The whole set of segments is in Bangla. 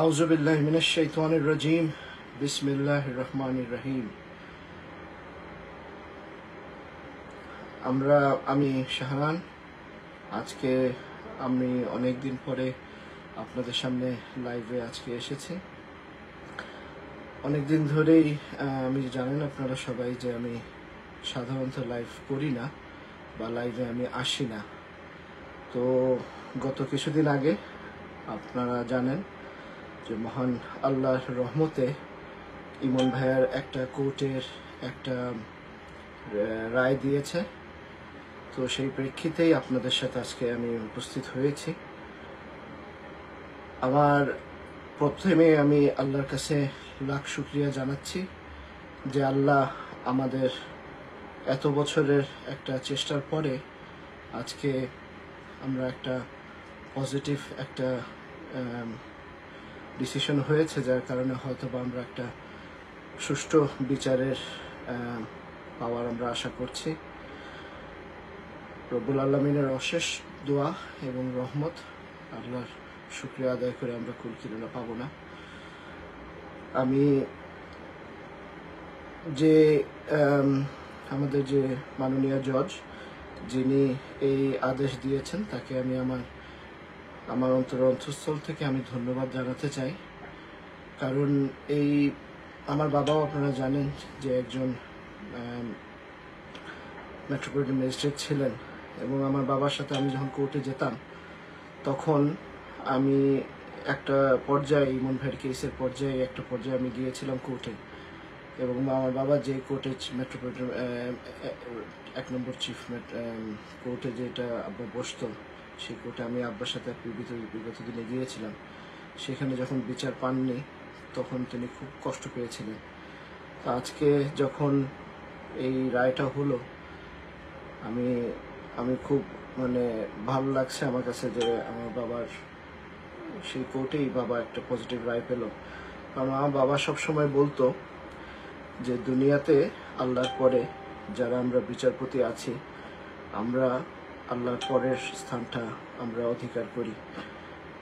আউযু বিল্লাহি মিনাশ শাইতানির রাজীম। বিসমিল্লাহির রহমানির রহিম। আমি শাহরান। আজকে আমি অনেক দিন পরে আপনাদের সামনে লাইভে আজকে এসেছি। অনেক দিন ধরেই আমি জানেন আপনারা সবাই যে আমি সাধারণত লাইভ করি না বা লাইভে আমি আসি না। তো গত কিছুদিন আগে আপনারা জানেন যে মহান আল্লাহর রহমতে ইমন ভাইয়ার একটা কোর্টের একটা রায় দিয়েছে। তো সেই প্রেক্ষিতেই আপনাদের সাথে আজকে আমি উপস্থিত হয়েছি। আমার প্রথমে আমি আল্লাহর কাছে লাখ শুকরিয়া জানাচ্ছি যে আল্লাহ আমাদের এত বছরের একটা চেষ্টার পরে আজকে আমরা একটা পজিটিভ একটা ডিসিশন হয়েছে, যার কারণে হয়তো বা আমরা একটা সুষ্ঠু বিচারের পাওয়ার আমরা আশা করছি। রব্বুল আলামিনের অশেষ দোয়া এবং রহমত, আল্লাহর শুকরিয়া আদায় করে আমরা কুল কিনারা পাবো না। আমি যে আমাদের যে মাননীয় জজ যিনি এই আদেশ দিয়েছেন তাকে আমি আমার অন্তঃস্থল থেকে আমি ধন্যবাদ জানাতে চাই। কারণ এই আমার বাবাও আপনারা জানেন যে একজন মেট্রোপলিটন ম্যাজিস্ট্রেট ছিলেন, এবং আমার বাবার সাথে আমি যখন কোর্টে যেতাম তখন আমি একটা পর্যায়ে ইমন ভাইয়ের কেসের একটা পর্যায়ে আমি গিয়েছিলাম কোর্টে, এবং আমার বাবা যে কোর্টে মেট্রোপলিটন 1 নম্বর চিফ কোর্টে যেটা আব্বা বসতো সেই কোর্টে আমি আব্বার সাথে বিগত দিনে গিয়েছিলাম। সেখানে যখন বিচার পাননি তখন তিনি খুব কষ্ট পেয়েছিলেন। তো আজকে যখন এই রায়টা হলো আমি খুব ভালো লাগছে আমার কাছে যে আমার বাবার সেই কোর্টেই বাবা একটা পজিটিভ রায় পেল। কারণ আমার বাবা সবসময় বলতো যে দুনিয়াতে আল্লাহর পরে যারা আমরা বিচারপতি আছি, আমরা আল্লাহর পরের স্থানটা আমরা অধিকার করি।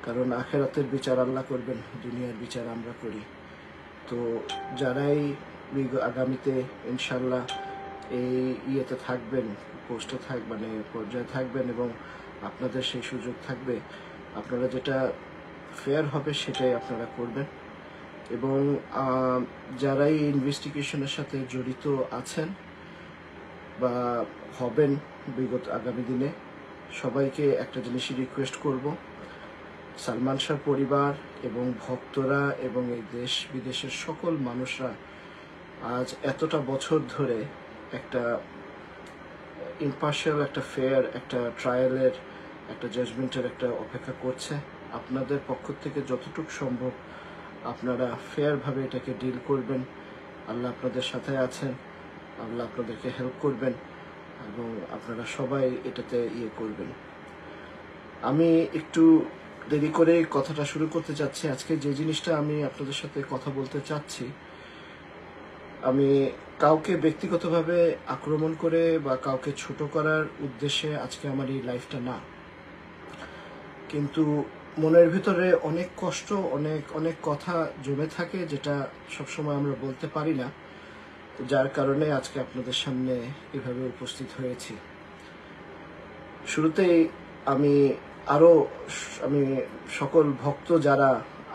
কারণ আখেরাতের বিচার আল্লাহ করবেন, দুনিয়ার বিচার আমরা করি। তো যারাই আগামীতে ইনশাল্লাহ এই ইয়েতে থাকবেন, পোস্টে পর্যায়ে থাকবেন এবং আপনাদের সেই সুযোগ থাকবে, আপনারা যেটা ফেয়ার হবে সেটাই আপনারা করবেন। এবং যারাই ইনভেস্টিগেশনের সাথে জড়িত আছেন বা হবেন আগামী দিনে, সবাইকে একটা জিনিসই রিকোয়েস্ট করব, সালমান শাহ পরিবার এবং ভক্তরা এবং এই দেশ বিদেশের সকল মানুষরা আজ এতটা বছর ধরে একটা ইম্পার্শিয়াল একটা ফেয়ার একটা ট্রায়ালের একটা জাজমেন্টের একটা অপেক্ষা করছে। আপনাদের পক্ষ থেকে যতটুকু সম্ভব আপনারা ফেয়ারভাবে এটাকে ডিল করবেন। আল্লাহ আপনাদের সাথে আছেন, আল্লাহ আপনাদেরকে হেল্প করবেন এবং আপনারা সবাই এটাতে করবেন। আমি একটু দেরি করে কথাটা শুরু করতে চাচ্ছি। আজকে যে জিনিসটা আমি আপনাদের সাথে কথা বলতে চাচ্ছি, আমি কাউকে ব্যক্তিগতভাবে আক্রমণ করে বা কাউকে ছোট করার উদ্দেশ্যে আজকে আমার এই লাইফটা না, কিন্তু মনের ভিতরে অনেক কষ্ট, অনেক কথা জমে থাকে যেটা সবসময় আমরা বলতে পারি না, যার কারণে আজকে আপনাদের সামনে এভাবে উপস্থিত হয়েছি। শুরুতেই আমি সকল ভক্ত যারা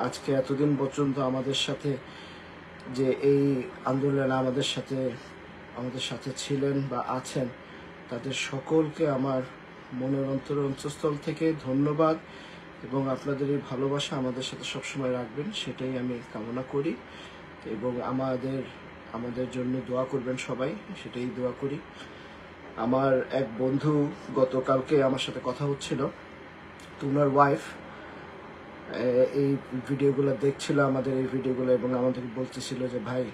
আজকে এতদিন পর্যন্ত আমাদের সাথে যে এই আন্দোলনে আমাদের সাথে ছিলেন বা আছেন, তাদের সকলকে আমার মনের অন্তঃস্থল থেকে ধন্যবাদ এবং আপনাদের এই ভালোবাসা আমাদের সাথে সবসময় রাখবেন সেটাই আমি কামনা করি। এবং আমাদের জন্য দোয়া করবেন সবাই, সেটাই দোয়া করি। আমার এক বন্ধু গতকালকে আমার সাথে কথা হচ্ছিল, তো ওনার ওয়াইফ এই ভিডিওগুলো দেখছিল, আমাদের এই ভিডিওগুলো, এবং আমাদেরকে বলতেছিল যে ভাই,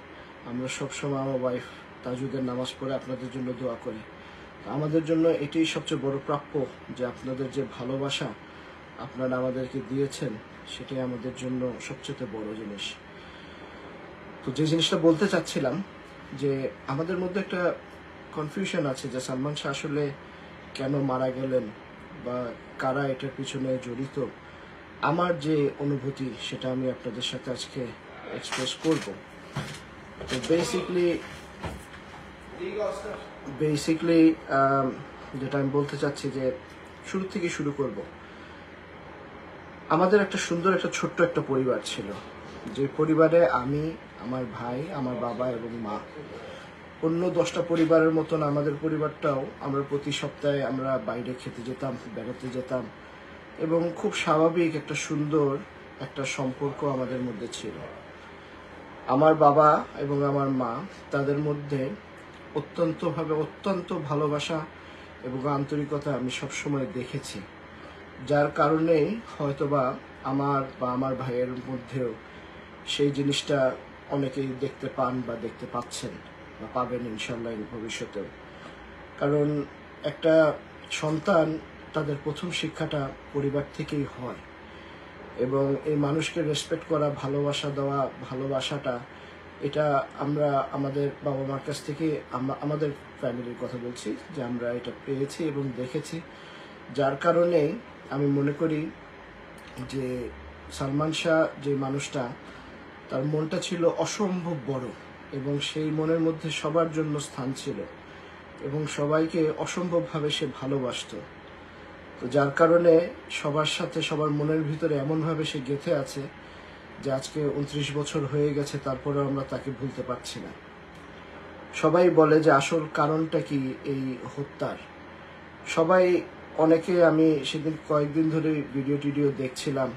আমরা সবসময় আমার ওয়াইফ তাজুদের নামাজ পড়ে আপনাদের জন্য দোয়া করি। আমাদের জন্য এটাই সবচেয়ে বড় প্রাপ্য যে আপনাদের যে ভালোবাসা আপনারা আমাদেরকে দিয়েছেন, সেটাই আমাদের জন্য সবচেয়ে বড় জিনিস। তো যে জিনিসটা বলতে চাচ্ছিলাম যে আমাদের মধ্যে একটা কনফিউশন আছে যে সালমান শাহ আসলে কেন মারা গেলেন বা কারা এটার পিছনে জড়িত। আমার যে অনুভূতি সেটা আমি আপনাদের সাথে আজকে এক্সপ্রেস করব। তো বেসিকলি যেটা আমি বলতে চাচ্ছি যে শুরু থেকে শুরু করব। আমাদের একটা সুন্দর একটা ছোট্ট একটা পরিবার ছিল, যে পরিবারে আমি, আমার ভাই, আমার বাবা এবং মা। অন্য 10টা পরিবারের মতন আমাদের পরিবারটাও আমরা প্রতি সপ্তাহে আমরা বাইরে খেতে যেতাম, বেড়াতে যেতাম, এবং খুব স্বাভাবিক একটা সুন্দর একটা সম্পর্ক আমাদের মধ্যে ছিল। আমার বাবা এবং আমার মা, তাদের মধ্যে অত্যন্ত ভালোবাসা এবং আন্তরিকতা আমি সবসময় দেখেছি, যার কারণে হয়তোবা আমার বা আমার ভাইয়ের মধ্যেও সেই জিনিসটা অনেকেই দেখতে পান বা দেখতে পাচ্ছেন বা পাবেন ইনশাল্লাহ ভবিষ্যতেও। কারণ একটা সন্তান তাদের প্রথম শিক্ষাটা পরিবার থেকেই হয়, এবং এই মানুষকে রেসপেক্ট করা, ভালোবাসা দেওয়া, ভালোবাসাটা এটা আমরা আমাদের বাবা মার কাছ থেকে, আমাদের ফ্যামিলির কথা বলছি, যে আমরা এটা পেয়েছি এবং দেখেছি। যার কারণে আমি মনে করি যে সালমান শাহ যে মানুষটা, তার মনটা ছিল অসম্ভব বড়, এবং সেই মনের মধ্যে সবার জন্য স্থান ছিল, এবং সবাইকে অসম্ভবভাবে সে ভালোবাসত। তো যার কারণে সবার সাথে সবার মনের ভিতরে এমনভাবে সে গেঁথে আছে যে আজকে 29 বছর হয়ে গেছে, তারপরেও আমরা তাকে ভুলতে পারছি না। সবাই বলে যে আসল কারণটা কি এই হত্যার। অনেকে, আমি সেদিন কয়েকদিন ধরে ভিডিও দেখছিলাম,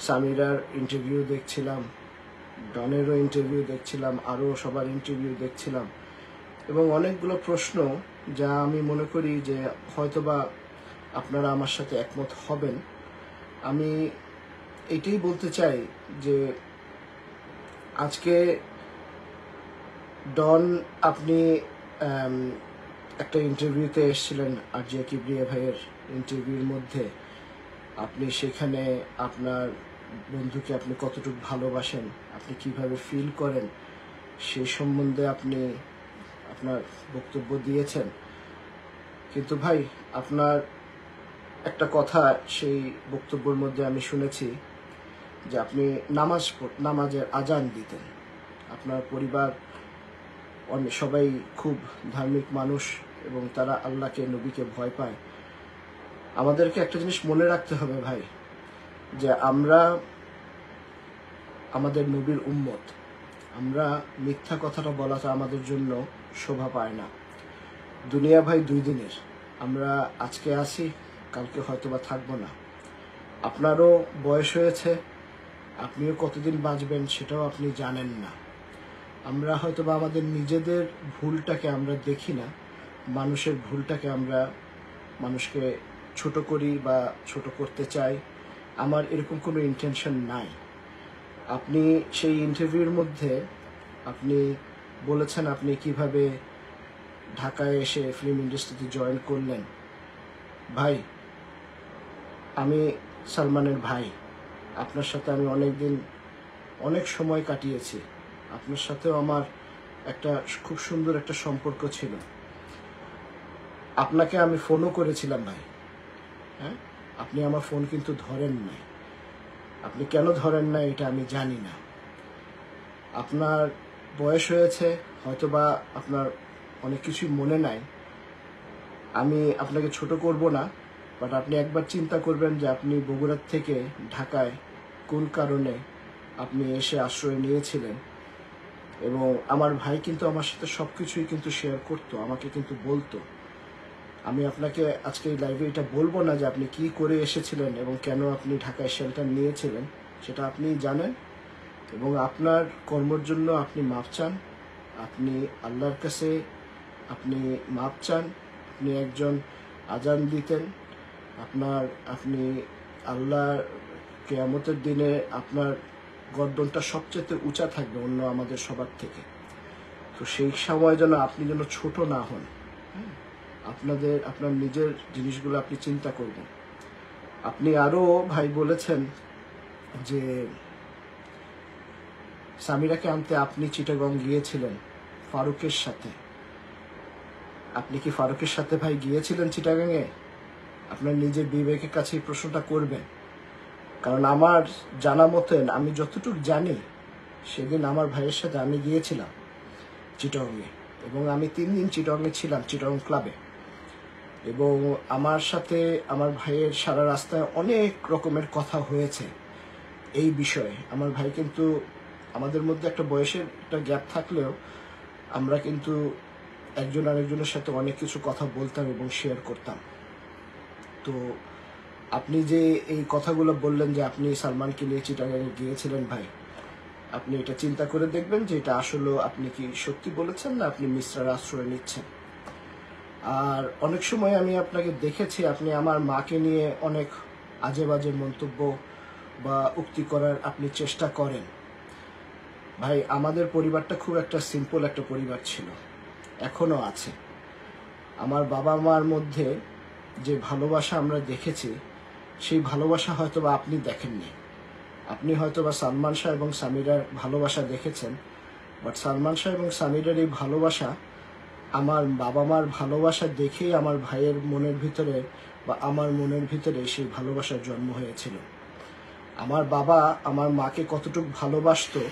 সামিরার ইন্টারভিউ দেখছিলাম, ডনেরও ইন্টারভিউ দেখছিলাম, আরও সবার ইন্টারভিউ দেখছিলাম, এবং অনেকগুলো প্রশ্ন যা আমি মনে করি যে হয়তোবা আপনারা আমার সাথে একমত হবেন। আমি এটাই বলতে চাই যে আজকে ডন, আপনি একটা ইন্টারভিউতে এসেছিলেন আরজিয়া কিবরিয়া ভাইয়ের ইন্টারভিউর মধ্যে। আপনি সেখানে আপনার বন্ধুকে আপনি কতটুকু ভালোবাসেন, আপনি কিভাবে ফিল করেন, সেই সম্বন্ধে আপনি আপনার বক্তব্য দিয়েছেন। কিন্তু ভাই, আপনার একটা কথা সেই বক্তব্যের মধ্যে আমি শুনেছি যে আপনি নামাজের আজান দিতেন। আপনার পরিবার সবাই খুব ধার্মিক মানুষ, এবং তারা আল্লাহকে, নবীকে ভয় পায়। আমাদেরকে একটা জিনিস মনে রাখতে হবে ভাই, যে আমরা আমাদের নবীর উম্মত। আমরা মিথ্যা কথাটা বলাটা আমাদের জন্য শোভা পায় না। দুনিয়া ভাই 2 দিনের, আমরা আজকে আছি, কালকে হয়তোবা থাকবো না। আপনারও বয়স হয়েছে, আপনিও কতদিন বাঁচবেন সেটাও আপনি জানেন না। আমরা হয়তোবা আমাদের নিজেদের ভুলটাকে আমরা দেখি না, মানুষের ভুলটাকে আমরা মানুষকে ছোট করি বা ছোট করতে চাই। আমার এরকম কোনো ইন্টেনশন নাই। আপনি সেই ইন্টারভিউর মধ্যে আপনি বলেছেন আপনি কিভাবে ঢাকায় এসে ফিল্ম ইন্ডাস্ট্রিতে জয়েন করলেন। ভাই, আমি সালমানের ভাই, আপনার সাথে আমি অনেক সময় কাটিয়েছি। আপনার সাথেও আমার একটা খুব সুন্দর একটা সম্পর্ক ছিল। আপনাকে আমি ফোনও করেছিলাম ভাই, হ্যাঁ, আপনি আমার ফোন কিন্তু ধরেন নাই। আপনি কেন ধরেন না এটা আমি জানি না। আপনার বয়স হয়েছে, হয়তোবা আপনার অনেক কিছুই মনে নাই। আমি আপনাকে ছোট করব না, বাট আপনি একবার চিন্তা করবেন যে আপনি বগুড়ার থেকে ঢাকায় কোন কারণে আপনি এসে আশ্রয় নিয়েছিলেন। এবং আমার ভাই কিন্তু আমার সাথে সবকিছুই কিন্তু শেয়ার করতো, আমাকে কিন্তু বলতো। আমি আপনাকে আজকে এই লাইভে এটা বলবো না যে আপনি কি করে এসেছিলেন এবং কেন আপনি ঢাকায় শেল্টার নিয়েছিলেন, সেটা আপনি জানেন। এবং আপনার কর্মের জন্য আপনি মাপ চান, আপনি আল্লাহর কাছে আপনি মাপ চান। আপনি একজন আজান দিতেন, আপনি আল্লাহর কিয়ামতের দিনে আপনার গর্দনটা সবচেয়ে উঁচা থাকবে অন্য আমাদের সবার থেকে। তো সেই সময় যেন আপনি যেন ছোট না হন। হ্যাঁ, আপনার নিজের জিনিসগুলো আপনি চিন্তা করবেন। আপনি আরো ভাই বলেছেন যে সামিরাকে আনতে আপনি চিটাগং গিয়েছিলেন ফারুকের সাথে। আপনি কি ফারুকের সাথে ভাই গিয়েছিলেন চিটাগাংয়ে? আপনার নিজের বিবেকের কাছে এই প্রশ্নটা করবেন কারণ আমার জানা মতেন, আমি যতটুকু জানি, সেদিন আমার ভাইয়ের সাথে আমি গিয়েছিলাম চিটংয়ে, এবং আমি 3 দিন চিটংয়ে ছিলাম, চিটং ক্লাবে। এবং আমার সাথে আমার ভাইয়ের সারা রাস্তায় অনেক রকমের কথা হয়েছে এই বিষয়ে। আমার ভাই কিন্তু, আমাদের মধ্যে একটা বয়সের একটা গ্যাপ থাকলেও আমরা কিন্তু একজন আরেকজনের সাথে অনেক কিছু কথা বলতাম এবং শেয়ার করতাম। তো আপনি যে এই কথাগুলো বললেন যে আপনি সালমানকে নিয়ে চিটাগাঙে গিয়েছিলেন, ভাই আপনি এটা চিন্তা করে দেখবেন যে এটা আসলে আপনি কি সত্যি বলেছেন না আপনি মিশ্রার আশ্রয় নিচ্ছেন। আর অনেক সময় আমি আপনাকে দেখেছি আপনি আমার মাকে নিয়ে অনেক আজে বাজে মন্তব্য বা উক্তি করার আপনি চেষ্টা করেন। ভাই, আমাদের পরিবারটা খুব একটা সিম্পল একটা পরিবার ছিল, এখনো আছে। আমার বাবা মার মধ্যে যে ভালোবাসা আমরা দেখেছি, সেই ভালোবাসা হয়তো বা আপনি দেখেননি। আপনি হয়তো বা সালমান শাহ এবং সামিরার ভালোবাসা দেখেছেন, বাট সালমান শাহ এবং সামিরার এই ভালোবাসা আমার বাবা মার ভালোবাসা দেখেই আমার ভাইয়ের মনের ভিতরে বা আমার মনের ভিতরে সেই ভালোবাসার জন্ম হয়েছিল। আমার বাবা আমার মাকে কতটুকু ভালোবাসতো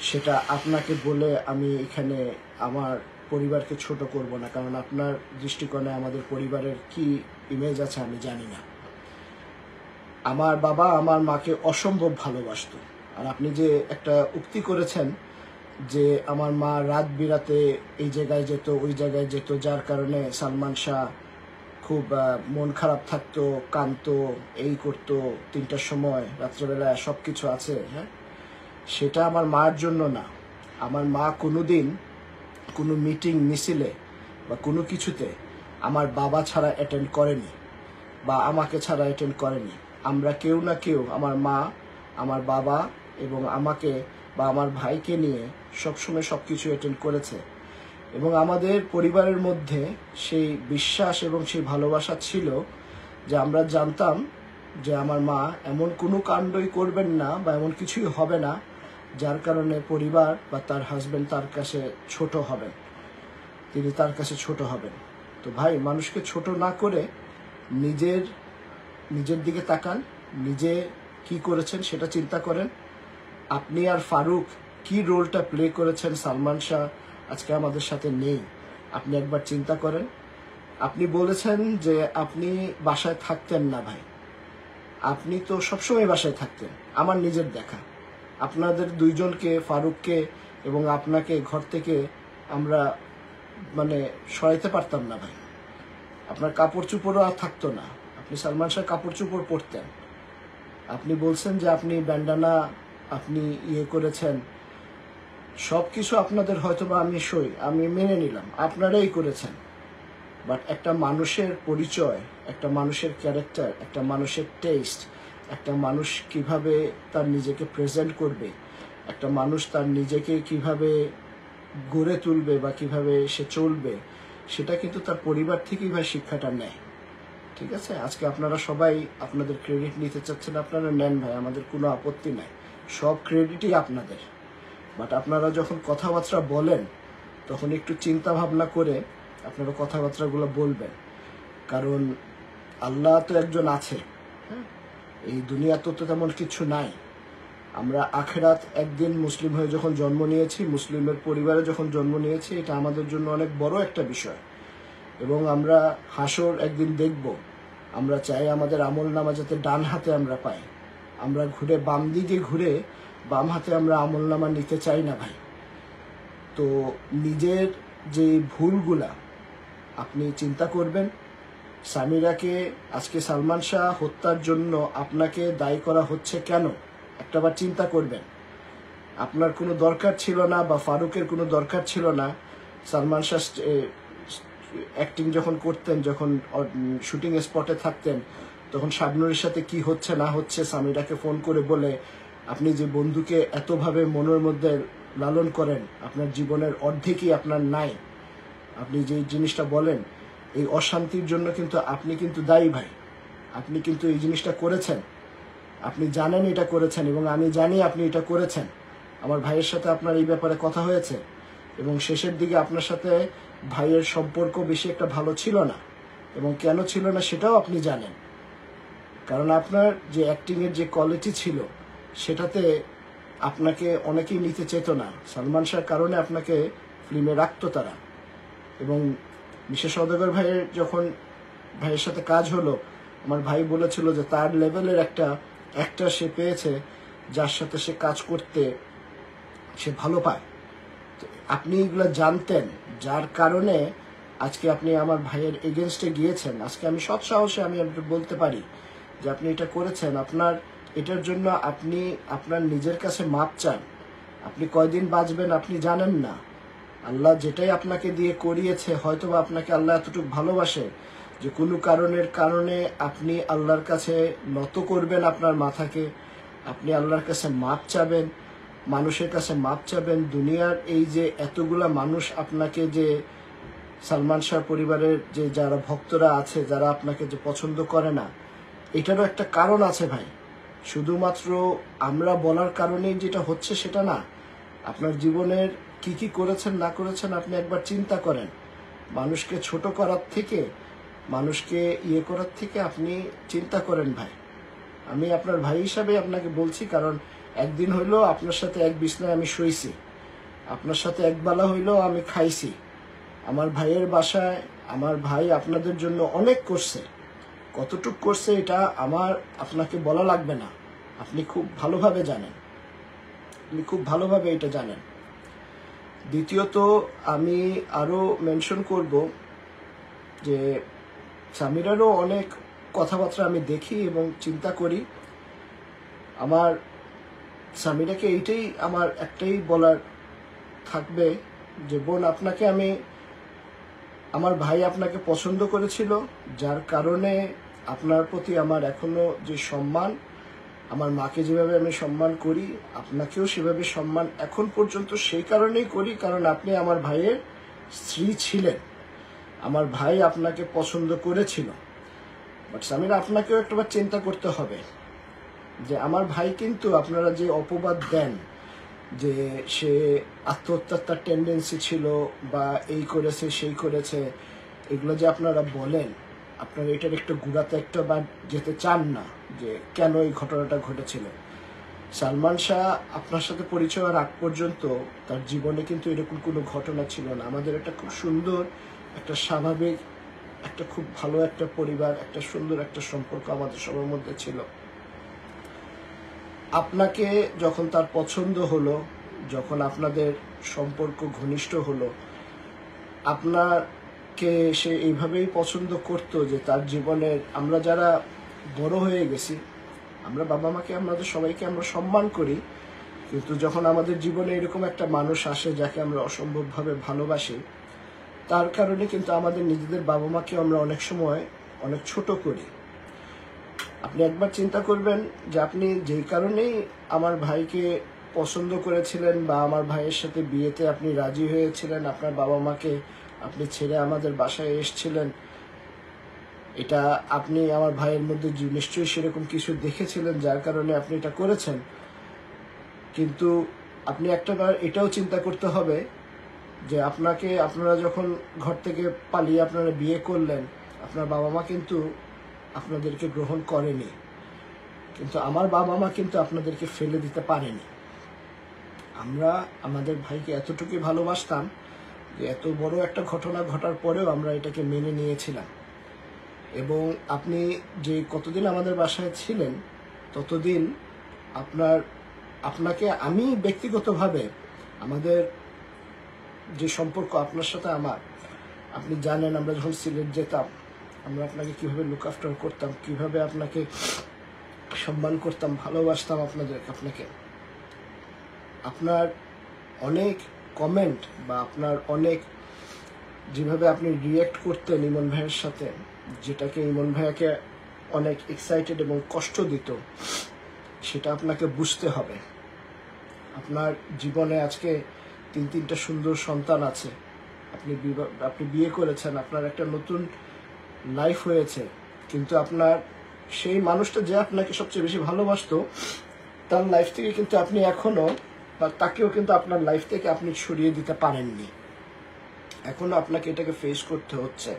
সেটা আপনাকে বলে আমি এখানে আমার পরিবারকে ছোট করব না, কারণ আপনার দৃষ্টিকোণে আমাদের পরিবারের কি ইমেজ আছে আমি জানি না। আমার বাবা আমার মাকে অসম্ভব ভালোবাসতো। আর আপনি যে একটা উক্তি করেছেন যে আমার মা রাত বিরাতে এই জায়গায় যেত ওই জায়গায় যেত, যার কারণে সালমান শাহ খুব মন খারাপ থাকতো, কাঁদতো, এই করতো, 3টার সময় রাত্রেবেলায়, সব কিছু আছে। হ্যাঁ, সেটা আমার মার জন্য না। আমার মা কোনোদিন কোনো মিটিং মিছিলে বা কোনো কিছুতে আমার বাবা ছাড়া অ্যাটেন্ড করেনি বা আমাকে ছাড়া অ্যাটেন্ড করেনি। আমরা কেউ না কেউ, আমার মা, আমার বাবা এবং আমাকে বা আমার ভাইকে নিয়ে সবসময় সব কিছু অ্যাটেন্ড করেছে। এবং আমাদের পরিবারের মধ্যে সেই বিশ্বাস এবং সেই ভালোবাসা ছিল যে আমরা জানতাম যে আমার মা এমন কোনো কাণ্ডই করবেন না বা এমন কিছুই হবে না যার কারণে পরিবার বা তার হাজবেন্ড তার কাছে ছোট হবেন, তিনি তার কাছে ছোট হবেন। তো ভাই, মানুষকে ছোট না করে নিজের দিকে তাকান, নিজে কি করেছেন সেটা চিন্তা করেন। আপনি আর ফারুক কি রোলটা প্লে করেছেন, সালমান শাহ আজকে আমাদের সাথে নেই, আপনি একবার চিন্তা করেন। আপনি বলেছেন যে আপনি বাসায় থাকতেন না। ভাই, আপনি তো সবসময় বাসায় থাকতেন। আমার নিজের দেখা, আপনাদের দুইজনকে, ফারুককে এবং আপনাকে ঘর থেকে আমরা সরাইতে পারতাম না ভাই। আপনার কাপড় চোপড়ও আর থাকতো না, আপনি সালমান শাহ কাপড় চোপড় পরতেন। আপনি বলছেন যে আপনি ব্যান্ডানা আপনি করেছেন, সব কিছু আপনাদের হয়তোবা আমি মেনে নিলাম, আপনারাই করেছেন। বাট একটা মানুষের পরিচয়, একটা মানুষের ক্যারেক্টার, একটা মানুষের টেস্ট, একটা মানুষ কিভাবে তার নিজেকে প্রেজেন্ট করবে, একটা মানুষ তার নিজেকে কিভাবে গড়ে তুলবে বা কিভাবে সে চলবে, সেটা কিন্তু তার পরিবার থেকেই ভাই শিক্ষাটা নেয়। ঠিক আছে, আজকে আপনারা সবাই আপনাদের ক্রেডিট নিতে চাচ্ছেন, আপনারা নেন ভাই, আমাদের কোনো আপত্তি নাই, সব ক্রেডিটই আপনাদের। বাট আপনারা যখন কথাবার্তা বলেন তখন একটু চিন্তা ভাবনা করে আপনারা কথাবার্তাগুলো বলবেন, কারণ আল্লাহ তো একজন আছে। হ্যাঁ, এই দুনিয়া তো তেমন কিছু নাই। আমরা আখেরাত একদিন মুসলিম হয়ে যখন জন্ম নিয়েছি, মুসলিমের পরিবারে যখন জন্ম নিয়েছি, এটা আমাদের জন্য অনেক বড় একটা বিষয়। এবং আমরা হাসর একদিন দেখব। আমরা চাই আমাদের আমল নামা যাতে ডান হাতে আমরা পাই, আমরা ঘুরে বাম দিকে ঘুরে বাম হাতে আমরা আমল নামা নিতে চাই না ভাই। তো নিজের যে ভুলগুলা আপনি চিন্তা করবেন। সামিরাকে আজকে সালমান শাহ হত্যার জন্য আপনাকে দায়ী করা হচ্ছে কেন, একটাবার চিন্তা করবেন। আপনার কোনো দরকার ছিল না বা ফারুকের কোনো দরকার ছিল না। সালমান শাহ অ্যাক্টিং যখন করতেন, যখন শুটিং স্পটে থাকতেন, তখন শাবনুরের সাথে কি হচ্ছে না হচ্ছে সামিরাকে ফোন করে বলে, আপনি যে বন্ধুকে এতভাবে মনের মধ্যে লালন করেন, আপনার জীবনের অর্ধেকই আপনার নাই, আপনি যে জিনিসটা বলেন, এই অশান্তির জন্য কিন্তু আপনি কিন্তু দায়ী ভাই। আপনি কিন্তু এই জিনিসটা করেছেন, আপনি জানেন এটা করেছেন, এবং আমি জানি আপনি এটা করেছেন। আমার ভাইয়ের সাথে আপনার এই ব্যাপারে কথা হয়েছে, এবং শেষের দিকে আপনার সাথে ভাইয়ের সম্পর্ক বেশি একটা ভালো ছিল না, এবং কেন ছিল না সেটাও আপনি জানেন। কারণ আপনার যে অ্যাক্টিংয়ের যে কোয়ালিটি ছিল সেটাতে আপনাকে অনেকেই নিতে চেত না। সালমান শাহর কারণে আপনাকে ফিল্মে রাখতো তারা। এবং মিশা সওদাগর ভাইয়ের সাথে কাজ হলো, আমার ভাই বলেছিল যে তার লেভেলের একটা অ্যাক্টর সে পেয়েছে যার সাথে সে কাজ করতে সে ভালো পায়। তো আপনি এগুলো জানতেন, যার কারণে আজকে আপনি আমার ভাইয়ের এগেনস্টে গিয়েছেন। আজকে আমি সৎ সাহসে আমি বলতে পারি যে আপনি এটা করেছেন। আপনার এটার জন্য আপনি আপনার নিজের কাছে মাপ চান। আপনি কয়দিন বাঁচবেন আপনি জানেন না। আল্লাহ যেটাই আপনাকে দিয়ে করিয়েছে, হয়তোবা আপনাকে আল্লাহ এতটুকু ভালোবাসে যে কোনো কারণে আপনি আল্লাহর কাছে নত করবেন আপনার মাথাকে, আপনি আল্লাহর কাছে মাপ চাবেন, মানুষের কাছে মাপ চাবেন। দুনিয়ার এই যে এতগুলা মানুষ আপনাকে, যে সালমান শাহ পরিবারের যে যারা ভক্তরা আছে, যারা আপনাকে যে পছন্দ করে না, এটারও একটা কারণ আছে ভাই। শুধুমাত্র আমরা বলার কারণেই যেটা হচ্ছে সেটা না। আপনার জীবনের কি কি করেছেন না করেছেন আপনি একবার চিন্তা করেন। মানুষকে ছোট করার থেকে, মানুষকে করার থেকে আপনি চিন্তা করেন ভাই। আমি আপনার ভাই হিসাবে আপনাকে বলছি, কারণ একদিন হইলো আপনার সাথে এক বিছনায় আমি শুয়েছি, আপনার সাথে একবেলা হইলো আমি খাইছি। আমার ভাইয়ের বাসায় আমার ভাই আপনাদের জন্য অনেক করছে। কতটুক করছে এটা আমার আপনাকে বলা লাগবে না, আপনি খুব ভালোভাবে জানেন, আপনি খুব ভালোভাবে এটা জানেন। দ্বিতীয়ত আমি আরো মেনশন করব যে সামিরারও অনেক কথাবার্তা আমি দেখি এবং চিন্তা করি। আমার সামিরাকে আমার একটাই বলার থাকবে যে বোন, আপনাকে আমার ভাই আপনাকে পছন্দ করেছিল, যার কারণে আপনার প্রতি আমার এখনো যে সম্মান, আমার মাকে যেভাবে আমি সম্মান করি আপনাকেও সেভাবে সম্মান এখন পর্যন্ত সেই কারণেই করি, কারণ আপনি আমার ভাইয়ের স্ত্রী ছিলেন। আমার ভাই আপনাকে পছন্দ করেছিল। বাট সামিরা, আপনাকেও একটাবার চিন্তা করতে হবে যে আমার ভাই কিন্তু, আপনারা যে অপবাদ দেন যে সে আত্মহত্যার তার টেন্ডেন্সি ছিল বা এই করেছে সেই করেছে, এগুলো যে আপনারা বলেন, আপনারা এটার একটু গুড়াতে একটা বা যেতে চান না যে কেন এই ঘটনাটা ঘটেছিল। সালমান শাহ আপনার সাথে পরিচয় হওয়ার আগ পর্যন্ত তার জীবনে কিন্তু এরকম কোনো ঘটনা ছিল না। আমাদের একটা খুব সুন্দর, একটা স্বাভাবিক, একটা খুব ভালো একটা পরিবার, একটা সুন্দর একটা সম্পর্ক আমাদের সবার মধ্যে ছিল। আপনাকে যখন তার পছন্দ হলো, যখন আপনাদের সম্পর্ক ঘনিষ্ঠ হলো, আপনাকে সে এইভাবেই পছন্দ করতো যে তার জীবনের, আমরা যারা বড় হয়ে গেছি, আমরা বাবা মাকে, আমাদের সবাইকে আমরা সম্মান করি, কিন্তু যখন আমাদের জীবনে এরকম একটা মানুষ আসে যাকে আমরা অসম্ভবভাবে ভালোবাসি, তার কারণে কিন্তু আমাদের নিজেদের বাবা মাকে আমরা অনেক সময় অনেক ছোট করি। আপনি একবার চিন্তা করবেন যে আপনি যেই কারণেই আমার ভাইকে পছন্দ করেছিলেন বা আমার ভাইয়ের সাথে বিয়েতে আপনি রাজি হয়েছিলেন, আপনার বাবা মাকে আপনি ছেড়ে আমাদের বাসায় এসেছিলেন, এটা আপনি আমার ভাইয়ের মধ্যে নিশ্চয়ই সেরকম কিছু দেখেছিলেন যার কারণে আপনি এটা করেছেন। কিন্তু আপনি একটাবার এটাও চিন্তা করতে হবে যে আপনারা যখন ঘর থেকে পালিয়ে আপনারা বিয়ে করলেন, আপনার বাবা মা কিন্তু আপনাদেরকে গ্রহণ করেনি, কিন্তু আমার বাবা মা কিন্তু আপনাদেরকে ফেলে দিতে পারেনি। আমরা আমাদের ভাইকে এতটুকুই ভালোবাসতাম যে এত বড় একটা ঘটনা ঘটার পরেও আমরা এটাকে মেনে নিয়েছিলাম। এবং আপনি যে কতদিন আমাদের বাসায় ছিলেন ততদিন আপনাকে আমি ব্যক্তিগতভাবে, আমাদের যে সম্পর্ক আপনার সাথে আমার, আপনি জানেন আমরা যখন সিলেট যেতাম আমরা আপনাকে কিভাবে লুক আফটার করতাম, কিভাবে আপনাকে সম্মান করতাম, ভালোবাসতাম আপনাকে। আপনার অনেক কমেন্ট বা আপনার অনেক যেভাবে আপনি রিয়েক্ট করতেন ইমন ভাইয়ের সাথে, যেটাকে ইমন ভাইয়াকে অনেক এক্সাইটেড এবং কষ্ট দিত, সেটা আপনাকে বুঝতে হবে। আপনার জীবনে আজকে তিনটা সুন্দর সন্তান আছে, আপনি বিয়ে করেছেন, আপনার একটা নতুন লাইফ হয়েছে, কিন্তু আপনার সেই মানুষটা যে আপনাকে সবচেয়ে বেশি ভালোবাসতো তার লাইফ থেকে কিন্তু আপনি এখনো, বা তাকেও কিন্তু আপনার লাইফ থেকে আপনি সরিয়ে দিতে পারেননি। এখনো আপনাকে এটাকে ফেস করতে হচ্ছে।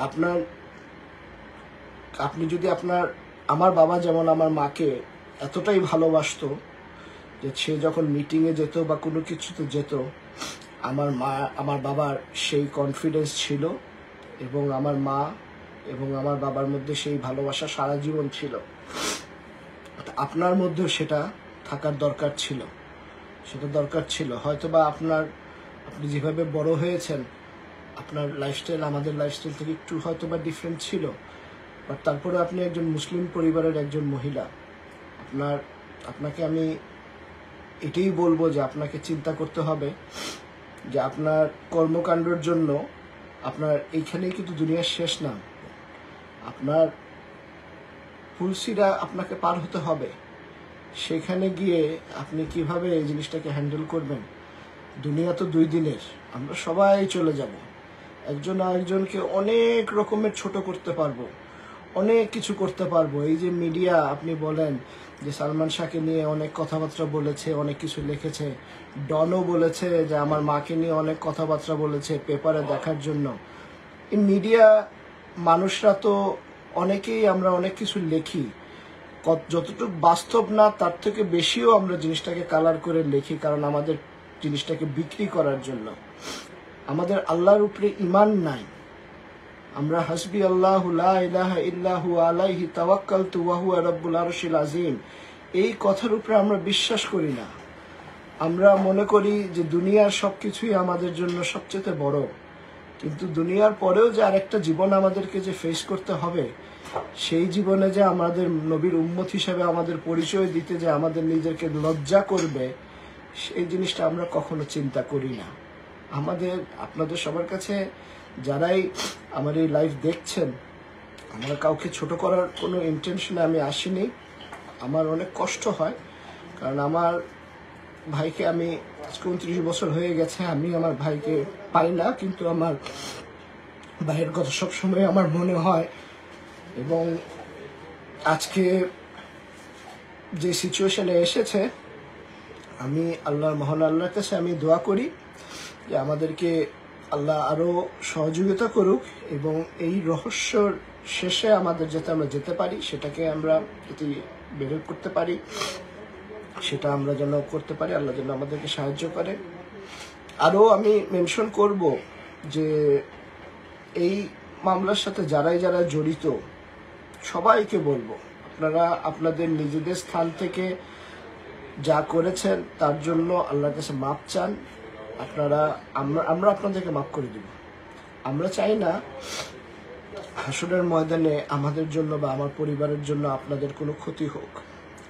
আপনার আপনি যদি আমার বাবা যেমন আমার মাকে এতটাই ভালোবাসতো যে সে যখন মিটিংয়ে যেত বা কোনো কিছুতে যেত, আমার বাবার সেই কনফিডেন্স ছিল, এবং আমার মা এবং আমার বাবার মধ্যে সেই ভালোবাসা সারা জীবন ছিল। আপনার মধ্যেও সেটা থাকার দরকার ছিল, হয়তোবা আপনি যেভাবে বড় হয়েছেন, আপনার লাইফস্টাইল আমাদের লাইফস্টাইল থেকে একটু হয়তোবা ডিফারেন্ট ছিল, বাট তারপরে আপনি একজন মুসলিম পরিবারের একজন মহিলা। আপনাকে আমি এটাই বলবো যে আপনাকে চিন্তা করতে হবে যে আপনার কর্মকাণ্ডের জন্য আপনার এইখানেই কিন্তু দুনিয়ার শেষ না, আপনার ফুলসিরা আপনাকে পার হতে হবে। সেখানে গিয়ে আপনি কিভাবে এই জিনিসটাকে হ্যান্ডেল করবেন? দুনিয়া তো 2 দিনের, আমরা সবাই চলে যাব। একজন আরেকজনকে অনেক রকমের ছোট করতে পারবো, অনেক কিছু করতে পারবো। এই যে মিডিয়া, আপনি বলেন যে সালমান শাহকে নিয়ে অনেক কথাবার্তা বলেছে, অনেক কিছু লিখেছে, ডনও বলেছে যে আমার মাকে নিয়ে অনেক কথাবার্তা বলেছে পেপারে দেখার জন্য। এই মিডিয়া মানুষরা তো অনেকেই আমরা অনেক কিছু লিখি, যতটুকু বাস্তব না তার থেকে বেশিও আমরা জিনিসটাকে কালার করে লিখি, কারণ আমাদের জিনিসটাকে বিক্রি করার জন্য। আমাদের আল্লাহর উপরে ঈমান নাই। আমরা হাসবি আল্লাহু লা ইলাহা ইল্লাহু আলাইহি তাওয়াক্কালতু ওয়া হুয়া রাব্বুল আরশিল আযীম, এই কথার উপরে আমরা বিশ্বাস করি না। আমরা মনে করি যে দুনিয়ার সবকিছুই আমাদের জন্য সবচেয়ে বড়, কিন্তু দুনিয়ার পরেও যে আরেকটা জীবন আমাদেরকে যে ফেস করতে হবে, সেই জীবনে যে আমাদের নবীর উম্মত হিসেবে আমাদের পরিচয় দিতে যে আমাদের নিজেকে লজ্জা করবে, সেই জিনিসটা আমরা কখনো চিন্তা করি না। আপনাদের সবার কাছে যারাই আমার এই লাইভ দেখছেন, আমরা কাউকে ছোট করার কোনো ইন্টেনশনে আমি আসিনি। আমার অনেক কষ্ট হয়, কারণ আমার ভাইকে আমি আজকে 29 বছর হয়ে গেছে, আমি আমার ভাইকে পাই না, কিন্তু আমার ভাইয়ের কথা সবসময় আমার মনে হয়। এবং আজকে যে সিচুয়েশনে এসেছে, আমি মহান আল্লাহর কাছে আমি দোয়া করি যে আমাদেরকে আল্লাহ আরো সহযোগিতা করুক, এবং এই রহস্যর শেষে আমরা যেতে পারি, সেটাকে আমরা যদি বের করতে পারি, সেটা আমরা যেন করতে পারি। আল্লাহ যেন আমাদেরকে সাহায্য করে। আরো আমি মেনশন করব যে এই মামলার সাথে যারা জড়িত সবাইকে বলবো, আপনারা আপনাদের নিজেদের স্থান থেকে যা করেছেন তার জন্য আল্লাহর কাছে মাপ চান। আমরা আপনাদেরকে মাফ করে দিব। আমরা চাই না হাসরের ময়দানে আমাদের জন্য বা আমার পরিবারের জন্য আপনাদের কোনো ক্ষতি হোক।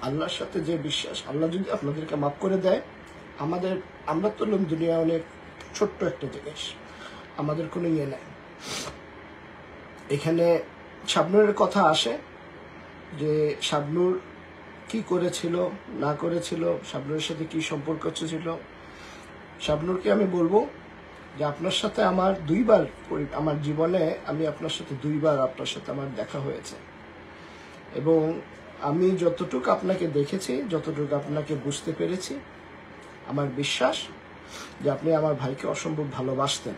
আল্লাহর সাথে যে বিশ্বাস, আল্লাহ যদি আপনাদেরকে মাফ করে দেয়, আমরা তো দুনিয়া অনেক ছোট্ট একটা জিনিস, আমাদের কোনো ইয়ে নাই। এখানে শাবনূরের কথা আসে যে শাবনূর কি করেছিল না করেছিল, শাবনূরের সাথে কি সম্পর্ক ছিল। শাবনূরকে আমি বলবো যে আপনার সাথে আমার আমার জীবনে আমি আপনার সাথে 2 বার আপনার সাথে আমার দেখা হয়েছে, এবং আমি যতটুকু আপনাকে দেখেছি, যতটুকু আপনাকে বুঝতে পেরেছি, আমার বিশ্বাস যে আপনি আমার ভাইকে অসম্ভব ভালোবাসতেন।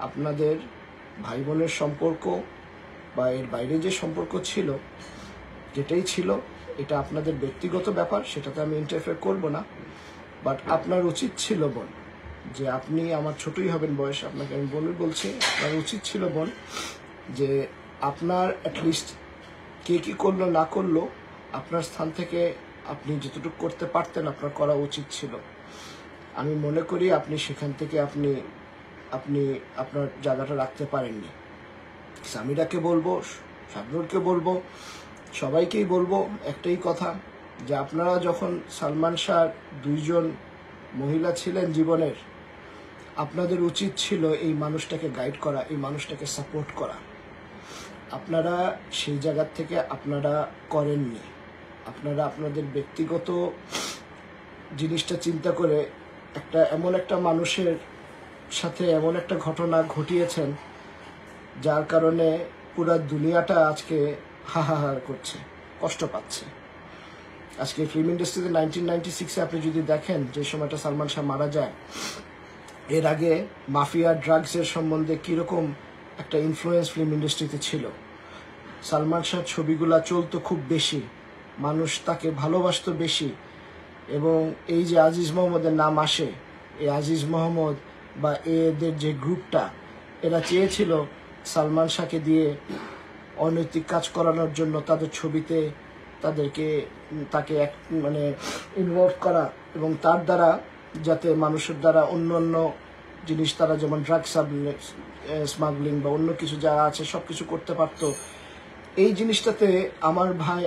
আপনাদের ভাই বোনের সম্পর্ক বা এর বাইরে যে সম্পর্ক ছিল, যেটাই ছিল, এটা আপনাদের ব্যক্তিগত ব্যাপার, সেটাতে আমি ইন্টারফেয়ার করব না। বাট আপনার উচিত ছিল বোন, যে আপনি আমার ছোটই হবেন বয়স, আপনাকে আমি বোনই বলছি, আপনার উচিত ছিল বোন যে আপনার অ্যাটলিস্ট কে কি করলো না করলো, আপনার স্থান থেকে আপনি যতটুকু করতে পারতেন আপনার করা উচিত ছিল। আমি মনে করি আপনি সেখান থেকে আপনি আপনার জায়গাটা রাখতে পারেননি। সামিরাকে বলবো, শাবনূরকে বলবো, সবাইকেই বলবো একটাই কথা, যে আপনারা যখন সালমান শাহর 2 জন মহিলা ছিলেন জীবনের, আপনাদের উচিত ছিল এই মানুষটাকে গাইড করা, এই মানুষটাকে সাপোর্ট করা। আপনারা সেই জায়গা থেকে আপনারা করেননি। আপনারা আপনাদের ব্যক্তিগত জিনিসটা চিন্তা করে এমন একটা মানুষের সাথে এমন একটা ঘটনা ঘটিয়েছেন, যার কারণে পুরো দুনিয়াটা আজকে হাহাকার করছে, কষ্ট পাচ্ছে। আজকে ফিল্ম ইন্ডাস্ট্রিতে 1996-এ আপনি যদি দেখেন, যে সময়টা সালমান শাহ মারা যায়, এর আগে মাফিয়া ড্রাগসের সম্বন্ধে কিরকম একটা ইনফ্লুয়েন্স ফিল্ম ইন্ডাস্ট্রিতে ছিল। সালমান শাহর ছবিগুলা চলতো খুব বেশি, মানুষ তাকে ভালোবাসতো বেশি, এবং এই যে আজিজ মোহাম্মদের নাম আসে, এই আজিজ মোহাম্মদ বা এদের যে গ্রুপটা, এরা চেয়েছিল সালমান শাহকে দিয়ে অনৈতিক কাজ করানোর জন্য, তাদের ছবিতে তাকে মানে ইনভলভ করা, এবং তার দ্বারা যাতে মানুষের দ্বারা অন্য অন্য জিনিস, তারা যেমন ড্রাগ স্মাগলিং বা অন্য কিছু যা আছে সব কিছু করতে পারতো। এই জিনিসটাতে আমার ভাই,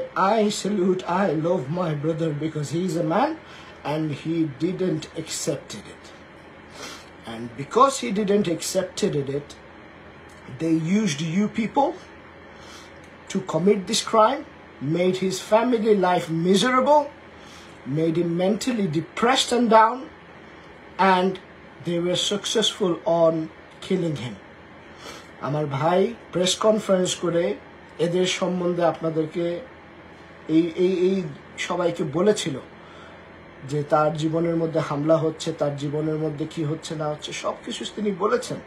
I love my brother because he is a man and he didn't accepted it. And because he didn't accepted it, they used you people to commit this crime, made his family life miserable, made him mentally depressed and down, and they were successful on killing him. আমার ভাই প্রেস কনফারেন্স করে এদের সম্বন্ধে আপনাদেরকে এই সবাইকে বলেছিল যে তার জীবনের মধ্যে হামলা হচ্ছে, তার জীবনের মধ্যে কি হচ্ছে না হচ্ছে সবকিছু তিনি বলেছেন।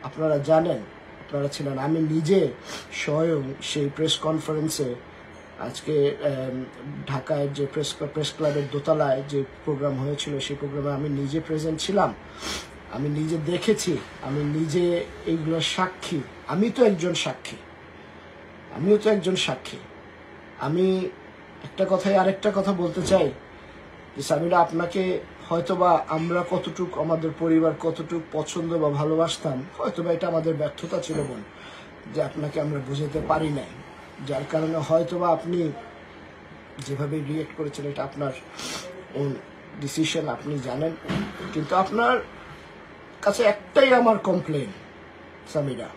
আপনারা জানেন, আপনারা ছিলেন। আমি নিজে স্বয়ং সেই প্রেস কনফারেন্সে, আজকে ঢাকায় যে প্রেস ক্লাবের দোতলায় যে প্রোগ্রাম হয়েছিল, সেই প্রোগ্রামে আমি নিজে প্রেজেন্ট ছিলাম, আমি নিজে দেখেছি, আমি নিজে এইগুলোর সাক্ষী। আমিও তো একজন সাক্ষী। আমি একটা কথাই আরেকটা কথা বলতে চাই যে সামিরা, আপনাকে হয়তোবা আমরা কতটুকু, আমাদের পরিবার কতটুকু পছন্দ বা ভালোবাসতাম, হয়তোবা এটা আমাদের ব্যর্থতা ছিল বোন, যে আপনাকে আমরা বুঝাতে পারি নাই, যার কারণে হয়তোবা আপনি যেভাবে রিয়েক্ট করেছেন এটা আপনার ওন ডিসিশন, আপনি জানেন। কিন্তু আপনার কাছে একটাই আমার কমপ্লেন সামিরা,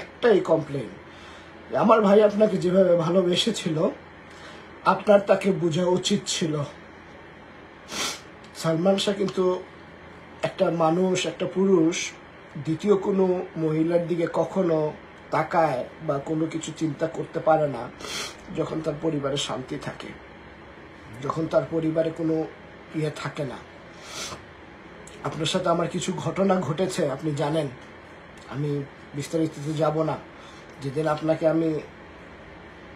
একটাই কমপ্লেন, আমার ভাই আপনাকে যেভাবে ভালোবেসেছিল আপনার তাকে বোঝা উচিত ছিল। সালমান শাহ কিন্তু একটা মানুষ, একটা পুরুষ দ্বিতীয় কোনো মহিলার দিকে কখনো তাকায় বা কোনো কিছু চিন্তা করতে পারে না যখন তার পরিবারে শান্তি থাকে, যখন তার পরিবারে কোনো ইয়ে থাকে না। আপনার সাথে আমার কিছু ঘটনা ঘটেছে, আপনি জানেন, আমি বিস্তারিত যাব না।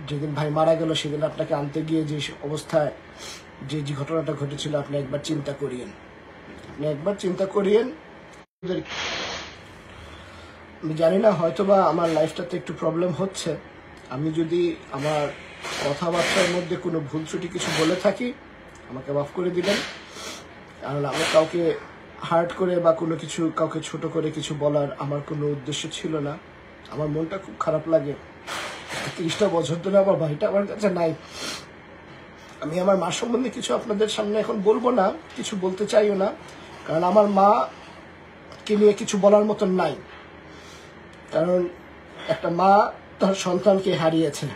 যেদিন ভাই মারা গেল, সেদিন আপনাকে আনতে গিয়ে যে অবস্থায় যে ঘটনাটা ঘটেছিল, আপনি একবার চিন্তা করিয়েন। আমি জানি না, হয়তোবা আমার লাইফটাতে একটু প্রবলেম হচ্ছে। আমি যদি আমার কথাবার্তার মধ্যে কোনো ভুল ত্রুটি কিছু বলে থাকি, আমাকে মাফ করে দিবেন। কারণ আমি কাউকে হার্ট করে বা কোনো কিছু, কাউকে ছোট করে কিছু বলার আমার কোনো উদ্দেশ্য ছিল না। আমার মনটা খুব খারাপ লাগে, 30টা বছর ধরে আমার ভাইটা আমার কাছে নাই। আমি আমার মা সম্বন্ধে কিছু আপনাদের সামনে এখন বলবো না, কিছু বলতে চাইও না, কারণ আমার মাকে নিয়ে কিছু বলার মতন নাই। কারণ একটা মা তার সন্তানকে হারিয়েছে,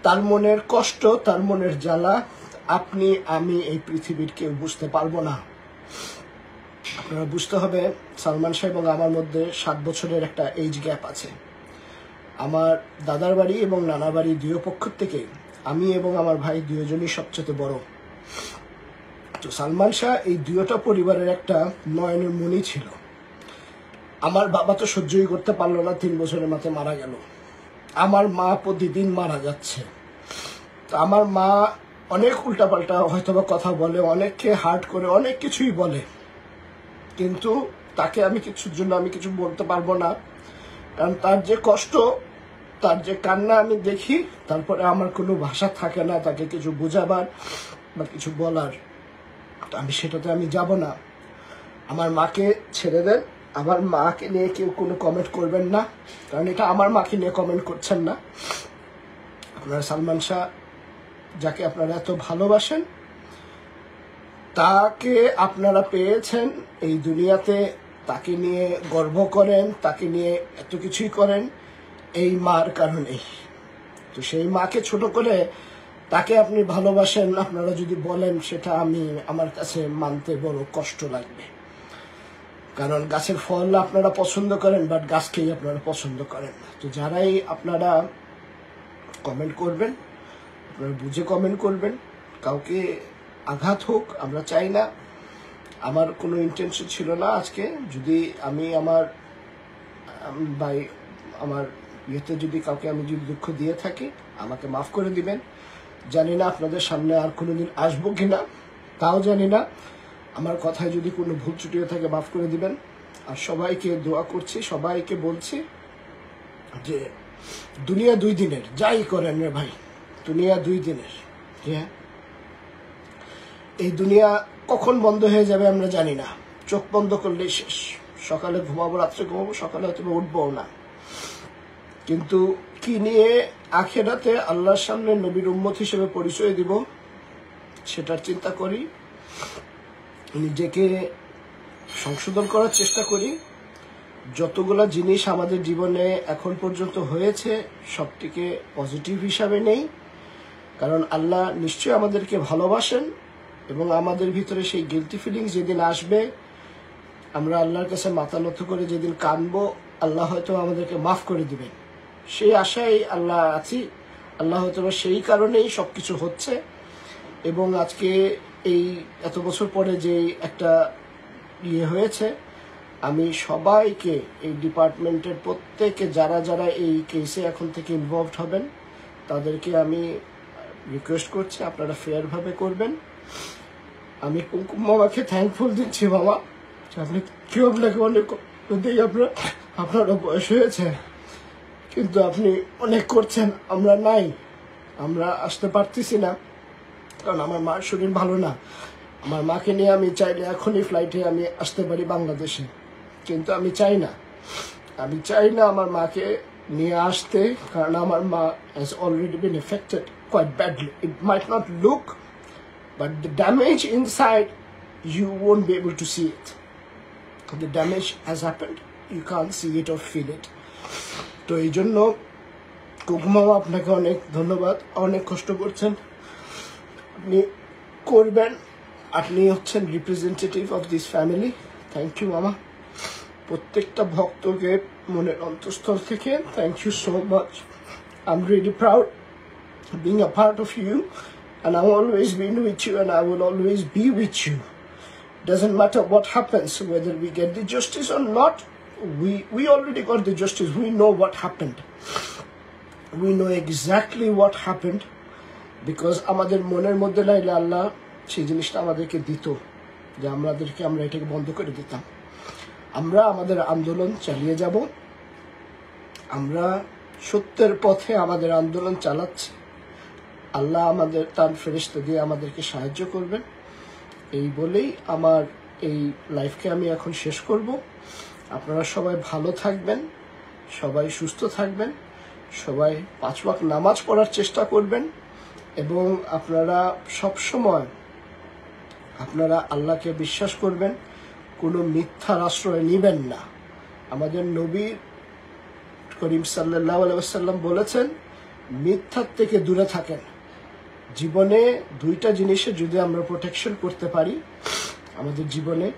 তার মনের কষ্ট, তার মনের জ্বালা আপনি, আমি, এই পৃথিবীর কেউ বুঝতে পারবো না। আপনারা বুঝতে হবে, সালমান শাহ এবং আমার মধ্যে 7 বছরের একটা এজ গ্যাপ আছে। আমার দাদার বাড়ি এবং নানা বাড়ি দুই পক্ষ থেকে আমি এবং আমার ভাই দুজনই সবচেয়ে বড়। তো সালমান শাহ এই দুইটা পরিবারের একটা নয়নের মণি ছিল। আমার বাবা তো সহ্যই করতে পারলো না, 3 বছরের মাথায় মারা গেল। আমার মা প্রতিদিন মারা যাচ্ছে। তো আমার মা অনেক উল্টাপাল্টা হয়তোবা কথা বলে, অনেককে হার্ট করে, অনেক কিছুই বলে, কিন্তু তাকে আমি কিছুর জন্য আমি কিছু বলতে পারবো না। কারণ তার যে কষ্ট, তার যে কান্না আমি দেখি, তারপরে আমার কোনো ভাষা থাকে না তাকে কিছু বোঝাবার বা কিছু বলার। আমি সেটাতে আমি যাব না। আমার মাকে ছেড়ে দেন, আমার মাকে নিয়ে কেউ কোনো কমেন্ট করবেন না, কারণ এটা আমার মাকে নিয়ে কমেন্ট করছেন না। আপনারা সালমান শাহ, যাকে আপনারা এত ভালোবাসেন, তাকে আপনারা পেয়েছেন এই দুনিয়াতে, তাকে নিয়ে গর্ব করেন, তাকে নিয়ে এত কিছুই করেন এই মার কারণেই। তো সেই মাকে ছোট করে তাকে আপনি ভালোবাসেন, আপনারা যদি বলেন, সেটা আমার কাছে মানতে বড় কষ্ট লাগবে। কারণ গাছের ফল আপনারা পছন্দ করেন, বাট গাছকেই আপনারা পছন্দ করেন না। তো যারাই আপনারা কমেন্ট করবেন, আপনারা বুঝে কমেন্ট করবেন, কাউকে আঘাত হোক আমরা চাই না। আমার কোনো ইন্টেনশন ছিল না আজকে। যদি আমি আমার ভাই, আমার ইয়েতে যদি কাউকে আমি যদি দুঃখ দিয়ে থাকি আমাকে মাফ করে দিবেন। জানি না আপনাদের সামনে আর কোনোদিন আসবো কিনা, তাও জানি না। আমার কথায় যদি কোনো ভুল ত্রুটি হয়ে থাকে মাফ করে দিবেন। আর সবাইকে দোয়া করছি, সবাইকে বলছি যে দুনিয়া 2 দিনের, যাই করেন রে ভাই, দুনিয়া 2 দিনের। হ্যাঁ, এই দুনিয়া কখন বন্ধ হয়ে যাবে আমরা জানি না। চোখ বন্ধ করলেই শেষ। সকালে ঘুমাবো, রাত্রে ঘুমাবো, সকালে হয়তো উঠবো না। কিন্তু কি নিয়ে আখিরাতে আল্লাহর সামনে নবীর উম্মত হিসেবে পরিচয় দিব সেটার চিন্তা করি, নিজেকে সংশোধন করার চেষ্টা করি। যতগুলা জিনিস আমাদের জীবনে এখন পর্যন্ত হয়েছে সবটিকে পজিটিভ হিসাবে নেই, কারণ আল্লাহ নিশ্চয়ই আমাদেরকে ভালোবাসেন এবং আমাদের ভিতরে সেই গিলটি ফিলিংস যেদিন আসবে, আমরা আল্লাহর কাছে মাথা নত করে যেদিন কাঁদবো, আল্লাহ হয়তো আমাদেরকে মাফ করে দিবেন, সেই আশায় আল্লাহ আছি। আল্লাহ হয়তো সেই কারণেই সবকিছু হচ্ছে। এবং আজকে এই এত বছর পরে যে একটা ইয়ে হয়েছে, আমি সবাইকে, এই ডিপার্টমেন্টের প্রত্যেকে যারা যারা এই কেসে এখন থেকে ইনভলভড হবেন, তাদেরকে আমি রিকোয়েস্ট করছি আপনারা ফেয়ারভাবে করবেন। আমি কুমকুম মামাকে থ্যাঙ্কফুল দিচ্ছি মামা, আপনি কেউ আপনাকে অনেক আপনারও বয়স হয়েছে, কিন্তু আপনি অনেক করছেন, আমরা নাই, আমরা আসতে পারতেছি না, কারণ আমার মার শরীর ভালো না। আমার মাকে নিয়ে আমি চাইলে এখনই ফ্লাইটে আমি আসতে পারি বাংলাদেশে, কিন্তু আমি চাই না আমার মাকে নিয়ে আসতে, কারণ আমার মা has already been affected quite badly. It might not look, but the damage inside, you won't be able to see it. The damage has happened, you can't see it or feel it. তো এই জন্য কুকুমামা আপনাকে অনেক ধন্যবাদ, অনেক কষ্ট করছেন, আপনি করবেন, আপনি হচ্ছেন representative of this family. Thank you মামা, প্রত্যেকটা ভক্তকে মনের অন্তঃস্থল থেকে thank you so much. I am really proud being a part of you, and I've always been with you and I will always be with you. Doesn't matter what happens, whether we get the justice or not, we already got the justice. We know what happened. We know exactly what happened, because আমাদের মনের মধ্যে লাইলে আল্লাহ সেই জিনিসটা আমাদেরকে দিত, যে আমরা এটাকে বন্ধ করে দিতাম। আমরা আমাদের আন্দোলন চালিয়ে যাব, আমরা সত্যের পথে আমাদের আন্দোলন চালাচ্ছি। আল্লাহ আমাদের তার ফেরেশতা দিয়ে আমাদেরকে সাহায্য করবেন। এই বলেই আমার এই লাইফকে আমি এখন শেষ করব। আপনারা সবাই ভালো থাকবেন, সবাই সুস্থ থাকবেন, সবাই 5 ওয়াক্ত নামাজ পড়ার চেষ্টা করবেন, এবং আপনারা সব সময় আপনারা আল্লাহকে বিশ্বাস করবেন, কোনো মিথ্যার আশ্রয় নেবেন না। আমাদের নবী করিম সাল্লাল্লাহু আলাইহি ওয়াসাল্লাম বলেছেন, মিথ্যার থেকে দূরে থাকেন। জীবনে 2টা জিনিসে যদি আমরা প্রোটেকশন করতে পারি আমাদের জীবনে,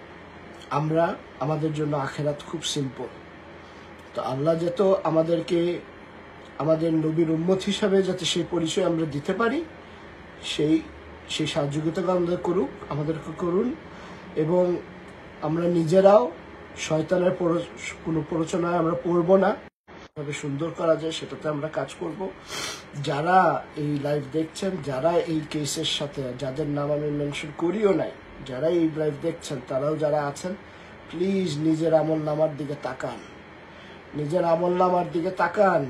আমরা আমাদের জন্য আখেরাত খুব সিম্পল। তো আল্লাহ যত আমাদেরকে আমাদের নবীর উম্মত হিসাবে যাতে সেই পরিচয় আমরা দিতে পারি, সেই সাহায্যতা আমাদেরকে করুন, এবং আমরা নিজেরাও শয়তানের কোনো প্ররোচনায় আমরা পড়ব না, কিভাবে সুন্দর করা যায় সেটাতে আমরা কাজ করব। যারা এই লাইভ দেখছেন, যারা এই কেসের সাথে, যাদের নাম আমি মেনশন করিও নাই, যারা এই লাইভ দেখছেন, তারাও যারা আছেন, প্লিজ নিজের আমল নামার দিকে তাকান, নিজের আমল নামার দিকে তাকান।